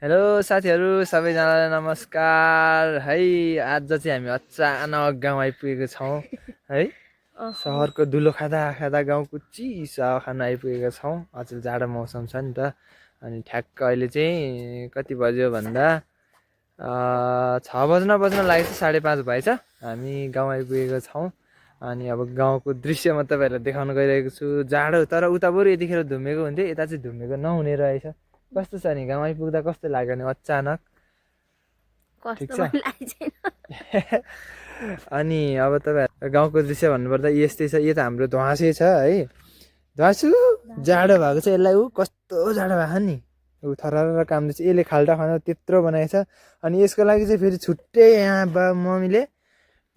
Hello साथीहरू सबैजनालाई नमस्कार है। आज चाहिँ हामी अचानक गाउँ आइपुगेको छौँ है। सहरको धुलो खाँदा खाँदा गाउँको चिसो हावा खान आइपुगेका छौँ। अचेल जाडो मौसम छ नि त। अनि ठ्याक्क अहिले चाहिँ कति बज्यो भन्दा 6 बज्न लागेको छ, 5:30 भएछ। हामी गाउँ आइपुगेको छौँ। अनि अब गाउँको दृश्य म तपाईँहरूलाई देखाउन गइरहेको छु। जाडो तर उता बरु यतिखेर धुमेको हुन्थ्यो, यता चाहिँ धुमेको नहुने रहेछ। कस्तो छ नि गाउँ आइपुग्दा कस्तो लाग्यो नि अचानक? ठिक छ। अनि अब तपाईँ गाउँको दृश्य भन्नुपर्दा यस्तै छ। यो त हाम्रो ध्वासे छ है। ध्वासु जाडो भएको छ, यसलाई कस्तो जाडो भएको नि। थरर काम दिन्छ। यसले खाल्टा खाना त्यत्रो बनाएछ। अनि यसको लागि चाहिँ फेरि छुट्टै यहाँ मम्मीले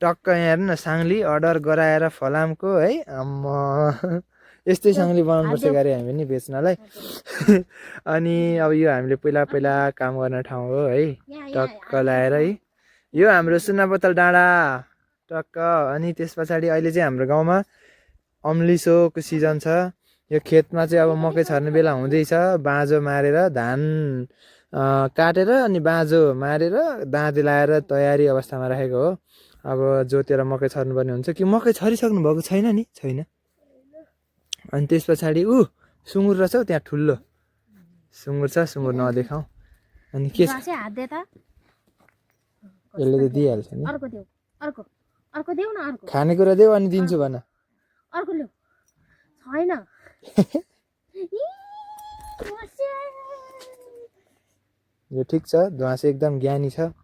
टक्क यहाँ हेर्नु न, साङ्ली अर्डर गराएर फलामको है। यस्तै सँगले बनाउनुपर्छ गरे हामी नि बेच्नलाई। अनि अब यो हामीले पहिला काम गर्ने ठाउँ हो है। टक्क लाएर है, यो हाम्रो सुनाबोतल डाँडा टक्क। अनि त्यस पछाडि अहिले चाहिँ हाम्रो गाउँमा अम्लिसोको सिजन छ। यो खेतमा चाहिँ अब मकै छर्ने बेला हुँदैछ। बाँझो मारेर धान काटेर अनि बाँझो मारेर दाँते लाएर तयारी अवस्थामा राखेको हो। अब जोतेर मकै छर्नुपर्ने हुन्छ। कि मकै छरिसक्नु भएको छैन नि? छैन। अनि त्यस पछाडि सुँगुर रहेछ हौ त्यहाँ, ठुलो सुँगुर छ। सुँगुर नदेखाऊ। अनि के छ? यसले त दिइहाल्छ नि। खानेकुरा देऊ अनि दिन्छु भन। यो ठिक छ। ध्वासे एकदम ज्ञानी छ।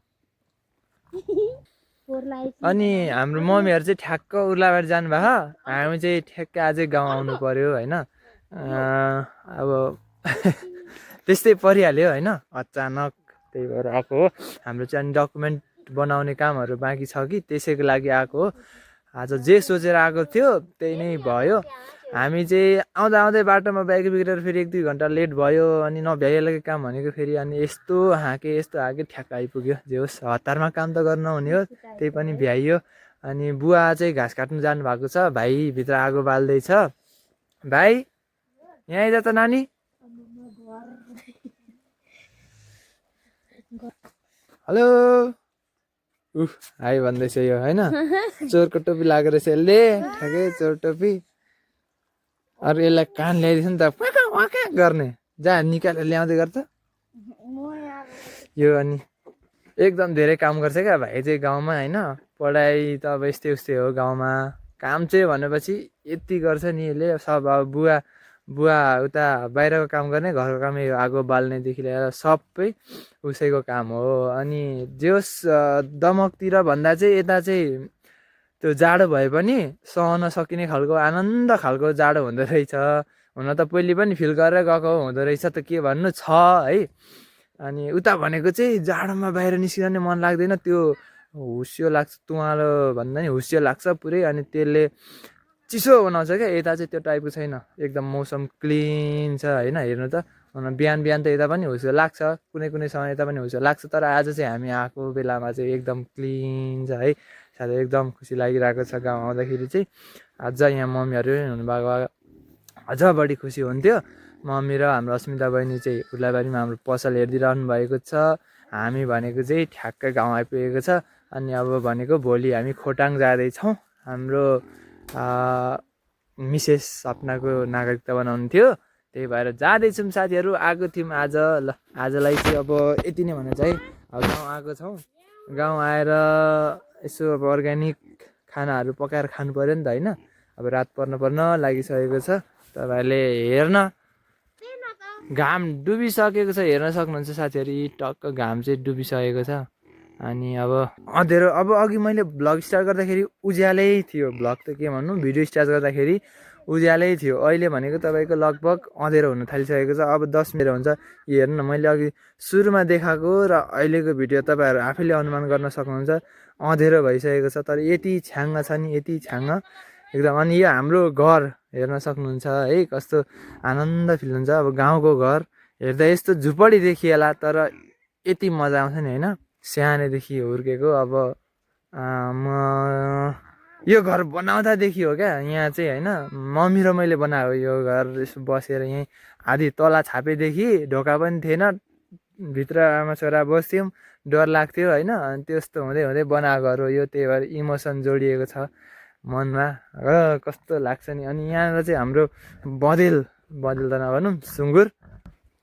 अनि हाम्रो मम्मीहरू चाहिँ ठ्याक्क उर्लाबार जानुभयो। हामी चाहिँ ठ्याक्क अझै गाउँ आउनु पर्यो होइन। अब त्यस्तै परिहाल्यो होइन, अचानक। त्यही भएर आएको हो। हाम्रो चाहिँ अनि डकुमेन्ट बनाउने कामहरू बाँकी छ कि त्यसैको लागि आएको हो। आज जे सोचेर आएको थियो त्यही नै भयो। हामी चाहिँ आउँदै बाटोमा बाइक बिग्रेर फेरि 1-2 घन्टा लेट भयो। अनि नभ्याइहालेको काम भनेको फेरि अनि यस्तो हाके ठ्याक्क आइपुग्यो। जे होस्, हतारमा काम त गर्न हुने हो, त्यही पनि भ्याइयो। अनि बुवा चाहिँ घाँस काट्नु जानुभएको छ। भाइ भित्र आगो बाल्दैछ। भाइ यहाँ आइज त नानी। हेलो। हाई भन्दैछ यो होइन। चोरको टोपी लागेर रहेछ यसले, ठ्याक्कै चोर टोपी। अरू यसलाई कान ल्याइदिएछ नि त वाका गर्ने। जा निकालेर ल्याउँदै गर्छ यो। अनि एकदम धेरै काम गर्छ क्या भाइ चाहिँ गाउँमा होइन। पढाइ त अब यस्तै उस्तै हो गाउँमा। काम चाहिँ भनेपछि यति गर्छ नि यसले। सब अब बुवा उता बाहिरको काम गर्ने, घरको काम यो आगो बाल्नेदेखि लिएर सबै उसैको काम हो। अनि जे होस्, दमकतिर भन्दा चाहिँ यता चाहिँ त्यो जाडो भए पनि सहन सकिने खालको आनन्द खालको जाडो हुँदो रहेछ। हुन त पहिले पनि फिल गरेर गएको हुँदो रहेछ त के भन्नु छ है। अनि उता भनेको चाहिँ जाडोमा बाहिर निस्किन मन लाग्दैन। त्यो हुस्यो लाग्छ, तुवालो भन्दा नि हुस्यो लाग्छ पुरै। अनि त्यसले चिसो बनाउँछ क्या। यता चाहिँ त्यो टाइपको छैन। एकदम मौसम क्लिन छ होइन। हेर्नु त बिहान त यता पनि हुस्यो लाग्छ, कुनै समय यता पनि हुस्यो लाग्छ। तर आज चाहिँ हामी आएको बेलामा चाहिँ एकदम क्लिन छ है। साथै एकदम खुसी लागिरहेको छ गाउँ आउँदाखेरि चाहिँ। अझ यहाँ मम्मीहरू हुनुभएको भए अझ बढी खुसी हुन्थ्यो। मम्मी र हाम्रो अस्मिता बहिनी चाहिँ उर्लाबारीमा हाम्रो पसल हेरिदिइरहनु भएको छ। हामी भनेको चाहिँ ठ्याक्कै गाउँ आइपुगेको छ। अनि अब भनेको भोलि हामी खोटाङ जाँदैछौँ। हाम्रो मिसेस सपनाको नागरिकता बनाउनु थियो, त्यही भएर जाँदैछौँ साथीहरू। आएको थियौँ आज। ल आजलाई चाहिँ अब यति नै भन्न चाहिँ अब गाउँ आएको छौँ। गाउँ आएर यसो अब अर्ग्यानिक खानाहरू पकाएर खानु पऱ्यो नि त होइन। अब रात पर्न लागिसकेको छ। तपाईँहरूले हेर्न घाम डुबिसकेको छ, हेर्न सक्नुहुन्छ साथीहरू। टक्क घाम चाहिँ डुबिसकेको छ। अनि अब अँध्यारो। अब अघि मैले भ्लग स्टार्ट गर्दाखेरि उज्यालै थियो। भ्लग त के भन्नु, भिडियो स्टार्ट गर्दाखेरि उज्यालै थियो। अहिले भनेको तपाईँको लगभग अँध्यारो हुन थालिसकेको छ। अब 10 मिनट हुन्छ। हेर्नु न, मैले अघि सुरुमा देखाएको र अहिलेको भिडियो तपाईँहरू आफैले अनुमान गर्न सक्नुहुन्छ। अँध्यारो भइसकेको छ तर यति छ्याङ्ग छ नि, यति छ्याङ्ग एकदम। अनि यो हाम्रो घर हेर्न सक्नुहुन्छ है, कस्तो आनन्द फिल हुन्छ। अब गाउँको घर हेर्दा यस्तो झुपडी देखिएला तर यति मजा आउँछ नि होइन। सानैदेखि हुर्केको। अब म यो घर बनाउँदादेखि हो क्या यहाँ चाहिँ होइन। मम्मी र मैले बनाएको यो घर। यसो बसेर यहीँ आधी तला छापेदेखि ढोका पनि थिएन, भित्र आमा छोरा बस्थ्यौँ, डर लाग्थ्यो होइन। अनि त्यस्तो हुँदै हुँदै बनाएको हो यो, त्यही भएर इमोसन जोडिएको छ मनमा। कस्तो लाग्छ नि। अनि यहाँनिर चाहिँ हाम्रो बँदेल त नभनौँ, सुँगुर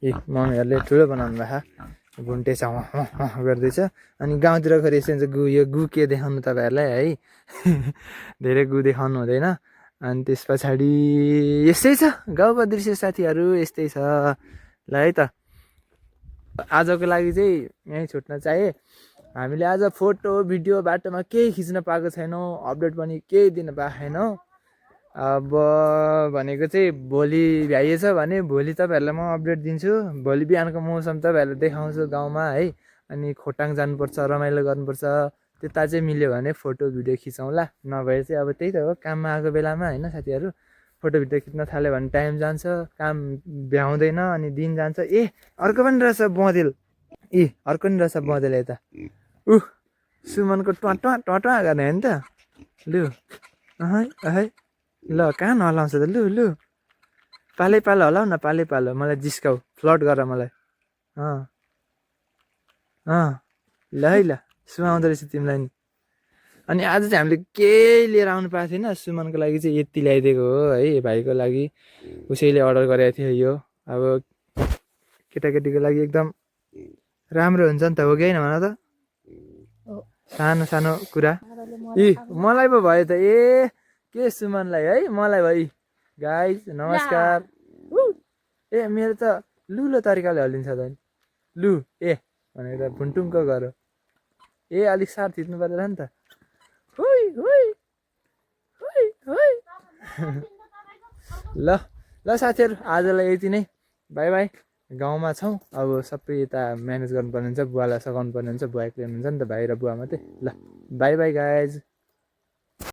मम्मीहरूले ठुलो बनाउनु भएको घुन्टे छ गर्दैछ। अनि गाउँतिर खरि यस्तो हुन्छ गु, यो गु के देखाउनु तपाईँहरूलाई है धेरै गु देखाउनु हुँदैन। अनि त्यस पछाडि यस्तै छ गाउँको दृश्य साथीहरू, यस्तै छ। ल है त आजको लागि चाहिँ यहीँ छुट्न चाहे। हामीले आज फोटो भिडियो बाटोमा केही खिच्न पाएको छैनौँ, अपडेट पनि केही दिन पाएको छैनौँ। अब भनेको चाहिँ भोलि भ्याइएछ भने भोलि तपाईँहरूलाई म अपडेट दिन्छु। भोलि बिहानको मौसम तपाईँहरूलाई देखाउँछु गाउँमा है। अनि खोटाङ जानुपर्छ, रमाइलो गर्नुपर्छ, त्यता चाहिँ मिल्यो भने फोटो भिडियो खिचौँला। नभए चाहिँ अब त्यही त हो, काममा आएको बेलामा होइन साथीहरू, फोटो भिडियो खिच्न थाल्यो भने टाइम जान्छ, काम भ्याउँदैन, अनि दिन जान्छ। ए अर्को पनि रहेछ बँदेल, अर्को नि रहेछ बँदेल यता। सुमनको ट्वा गर्ने हो नि त। लु ल कहाँ नहलाउँछ त, लु पालै पालो हलाउ न, पालै पालो, मलाई जिस्काउ, फ्लट गर मलाई। ल है ल, सुहाउँदो रहेछ तिमीलाई नि। अनि आज चाहिँ हामीले केही लिएर आउनु पाएको थिएन, सुमनको लागि चाहिँ यति ल्याइदिएको हो है, भाइको लागि उसैले अर्डर गरेको थियो यो। अब केटाकेटीको लागि एकदम राम्रो हुन्छ नि त, हो कि होइन भन त। सानो सानो कुरा मलाई पो भयो त। के सुमनलाई है, मलाई भाइ गाइज नमस्कार। ए मेरो त लुलो तरिकाले हल्लिन्छ त नि, लु भनेर भुन्टुङ्को गर। अलिक सार थिच्नु पर्दैन नि त। ल साथीहरू आजलाई यति नै, बाई बाई। गाउँमा छौँ अब, सबै यता म्यानेज गर्नुपर्ने हुन्छ, बुवालाई सघाउनु पर्ने हुन्छ, बुवा एक्लै हुनुहुन्छ नि त, भाइ र बुवा मात्रै। ल बाई बाई गाइज।